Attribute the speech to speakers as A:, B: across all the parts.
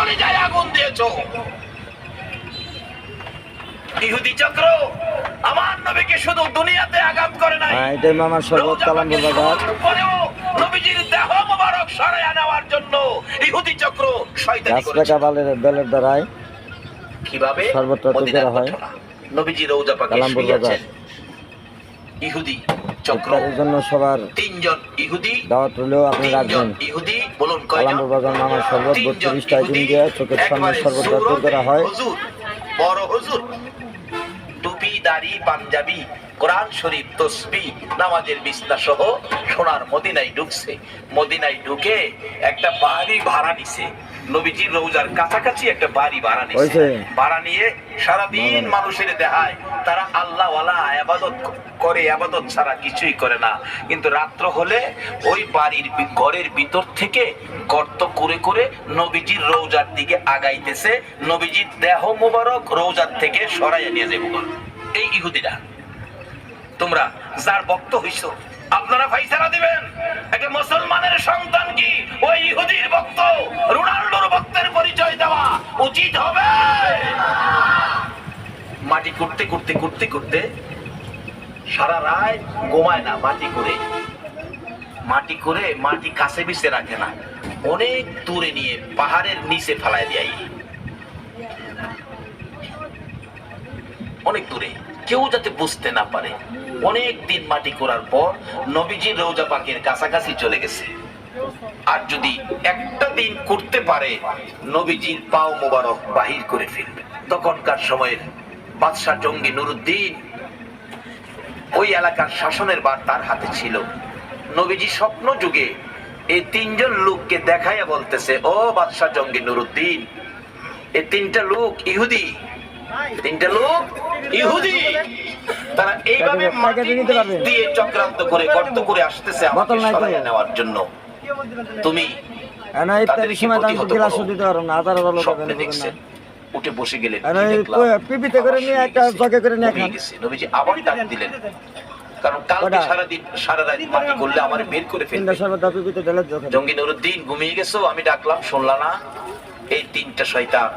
A: কলিজায় আগুন দিয়েছো। ইহুদি চক্র আমার নবীকে শুধু দুনিয়াতে আঘাত করে নাই,
B: এটাই মামার শরবত কালামপুর বাজার।
A: নবীজির দেহ মোবারক সরাইয়া নেওয়ার জন্য ইহুদি চক্র শয়তানি করেছে।
B: গাছপাকা বেলের দ্বারাই
A: কিভাবে
B: শরবতটা তৈরি করা হয়।
A: নবীজি রওজা পাকে
B: কালামপুর বাজার
A: ইহুদি চক্র
B: এর জন্য সবার
A: তিনজন ইহুদি
B: দাওয়াত হলেও আপনি রাখবেন।
A: ইহুদি বলুন
B: কালামপুর বাজার মামার শরবত 32 টাকা দিন দিয়ে চোখের সামনে শরবতটা তৈরি করা হয়।
A: হুজুর বড় হুজুর টুপি দাড়ি পাঞ্জাবি কোরআন শরীফ তসবিহ নামাজের বিছনা সহ সোনার মদিনায় ঢুকছে। মদিনায় ঢুকে একটা বাড়ি ভাড়া নিছে, নবীজির রওজার কাছাকাছি একটা বাড়ি ভাড়া নিছে। ভাড়া নিয়ে সারাদিন মানুষের দেখায় তারা আল্লাহ ওয়ালা ইবাদত করে, ইবাদত ছাড়া কিছুই করে না। কিন্তু রাত্র হলে ওই বাড়ির ঘরের ভিতর থেকে গর্ত করে করে নবীজির রওজার দিকে আগাইতেছে, নবীজির দেহ মোবারক রওজার থেকে সরাইয়া নিয়ে যাবে। এই ইহুদিরা, তোমরা যার ভক্ত হইছো আপনারা ফাইসালা দিবেন। একটা মুসলমানের সন্তান কি ওই ইহুদির ভক্ত, রোনাল্ডোর ভক্তের পরিচয় দেওয়া উচিত হবে? মাটি করতে করতে করতে করতে সারা রাত ঘুমায় না, মাটি করে মাটি কাছে বিছে রাখে না, অনেক দূরে নিয়ে পাহাড়ের নিচে ফেলায় দেয়, অনেক দূরে, কেউ যাতে বুঝতে না পারে। অনেক দিন মাটি করার পর নবীজির রওজা পাকের কাছাকাছি চলে গেছে। আর যদি একটা দিন করতে পারে নবীজির পাও মোবারক বাহির করে ফেলবে। তখনকার সময়ের বাদশাহ জঙ্গি নুরুদ্দিন, ওই এলাকার শাসনের ভার তার হাতে ছিল। নবীজি স্বপ্ন যুগে এই তিনজন লোককে দেখাইয়া বলতেছে, ও বাদশাহ জঙ্গি নুরুদ্দিন, এই তিনটা লোক ইহুদি, তিনটা লোক ইহুদি, তারা এইভাবে মাটি দিয়ে চক্রান্ত করে গর্ত করে আসতেছে আমাকে সরাইয়া নেওয়ার জন্য। তুমি উঠে বসে গেলেন, নবীজি আবার ডাক দিলেন, কারণ কালকে সারাদিন সারা রাত মাটি করলে আমার বের করে ফেলবে। জঙ্গি নুরুদ্দিন ঘুমিয়ে গেছো, আমি ডাকলাম শুনলা না? এই তিনটা শয়তান,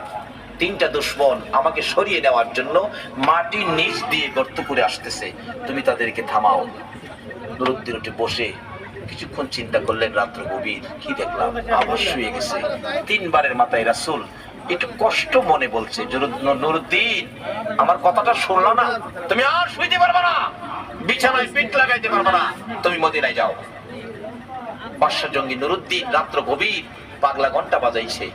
A: তিনটা দুশ্মন আমাকে সরিয়ে নেওয়ার জন্য মাটির নিচ দিয়ে গর্ত করে আসতেছে, তুমি তাদেরকে থামাও। নুরুদ্দিন উঠে বসে কিছুক্ষণ চিন্তা করলেন, রাত্র গভীর, কি দেখলাম, আবার শুয়ে গেছে। তিনবারের মাথায় রাসূল একটু কষ্ট মনে বলছে, নুরুদ্দিন আমার কথাটা শুনলা না? তুমি আর শুইতে পারবে না, বিছানায় পিঠ লাগাইতে পারবে না, তুমি মদিনায় যাও। বাদশা জঙ্গি নুরুদ্দিন রাত্র গভীর পাগলা ঘন্টা বাজাইছে।